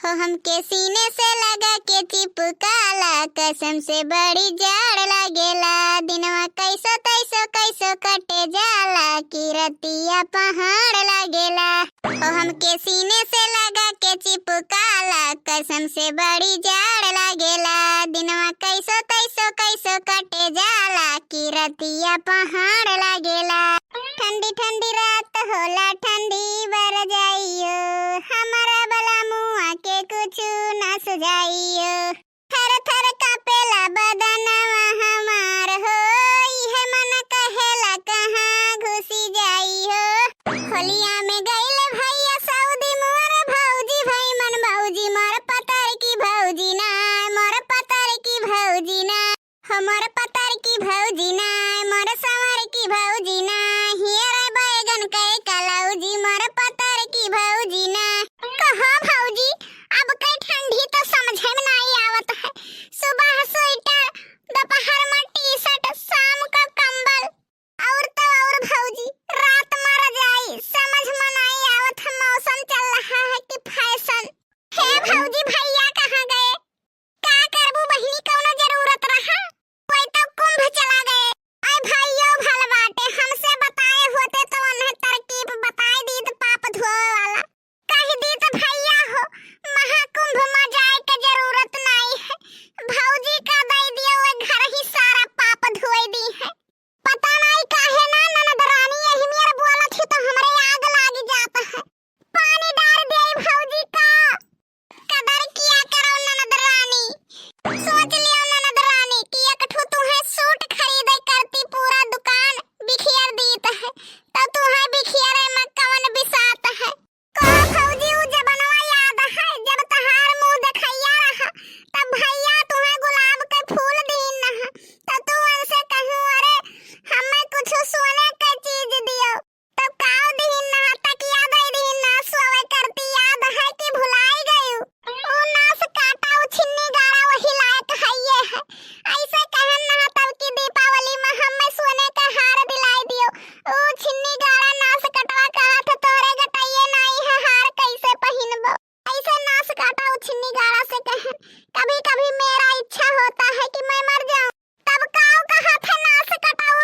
हो हमके सीने से लगा के चिपकाला, कसम से बड़ी जाड़ लागेला। दिनवा कैसो तैसो कैसो कटे जाला, कि रतिया पहाड़ लागेला। हो हमके सीने से लगा के चिपकाला, कसम से बड़ी जाड़ लागेला। दिनवा कैसो तैसो कैसो कटे जाला, कि रतिया पहाड़ लागेला। ठंडी ठंडी रात होला ठंडी बर जाइयो, हमारा बला मुआ के कुछ ना सुझाइयो। थर थर कापेला बदनवा हमार हो, इहे मन कहेला कहाँ घुसी जाइयो। होलिया में गईले भैया सऊदी मोर भौजी भई मन भौजी मोर पतर की भौजी ना, मोर पतर की भौजी ना, हमर पतर की भौजी ना, मोर संवर की भौजी ना, हियर बैगन के कलौजी मोर पतर की भौजी ना। कहो भौजी अब कई ठंडी तो समझे में नहीं आवत है। सुबह स्वेटर, दोपहर में टी-शर्ट, शाम का कंबल, और तो और भौजी रात मर जाई। समझ में नहीं आवत है मौसम चल रहा है कि फैशन। हे भौजी भैया कहाँ गए? का करबू बहिनी कौनो जरूरत रहा? कोई तो कुंभ चला गए। ऐ भाइयों भल बाटे, हमसे बताए होते तो उन्हें तरकीब बताई दी तो पाप धोए वाला। कह दी तो भैया हो महाकुंभ में जाए के जरूरत नहीं है। भौजी का दे दिया वो घर ही सारा पाप धोए दी है। पता नहीं काहे ना ननद रानी यही मेरे बोला थी तो हमरे आग लाग जाता है। पानी डाल दे भौजी का कदर किया करो ननद रानी। सोच लियो ननद रानी कि एक ठो तुम्हें सूट खरीदे करती पूरा दुकान बिखियर दीत है, तो तुम्हें बिखियरे में कवन बिसात है। कहो भौजी उ जबनवा याद है जब तहार मुंह देखैया रहा, तब भैया तुम्हें गुलाब के फूल दीन न, तो तू उनसे कहूं अरे हमें कुछ सोने के चीज दियो, तब काऊ दीन न, तकिया दे दीन न, सोवे करती याद है कि भुलाई गई। ओ नास काटा उ छिन्नी गाड़ा वही लायक है ये है। ऐसे कहन न तब की दीपावली में हमें सोने का हार दिलाई दियो। ओ छिन्नी गाड़ा नास कटवा का हाथ तोरे गटाइए नहीं है, हार कैसे पहनबो। ऐसे नास काटा उ छिन्नी गाड़ा से कहन कभी कभी मेरा इच्छा होता है कि मैं मर जाऊं, तब काऊ का हाथ नास कटाऊ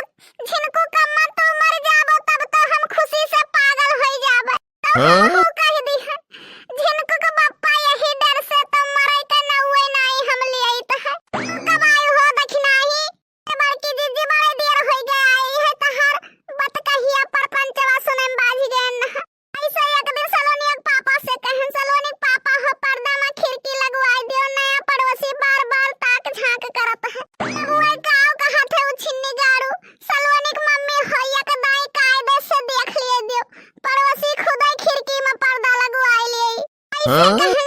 झिनको कम्मा तू मर जाबो, तब तो हम खुशी से पागल हो जाबे। तो कह दी है झिनको का बापा यही डर से तो मरे के नउए नहीं हम लियई त है। कब आयु हो दखिनाही बड़की दीदी बड़े देर हो गए आई है तहार बत कहिया पर पंचवा सुने में बाजी गए न। ऐसे एक दिन सलोनी के पापा से कहन सलोनी पापा हो पर्दा में खिड़की लगवाई दियो, नया पड़ोसी बार बार ताक झांक करत है। तब वो गांव का हाथे उ छिन्नी गाड़ू सलोनी की मम्मी होया के दाई कायदे से देख लिए दियो, पड़ोसी खुद ही खिड़की में पर्दा लगवाई लिए। ऐसे कहन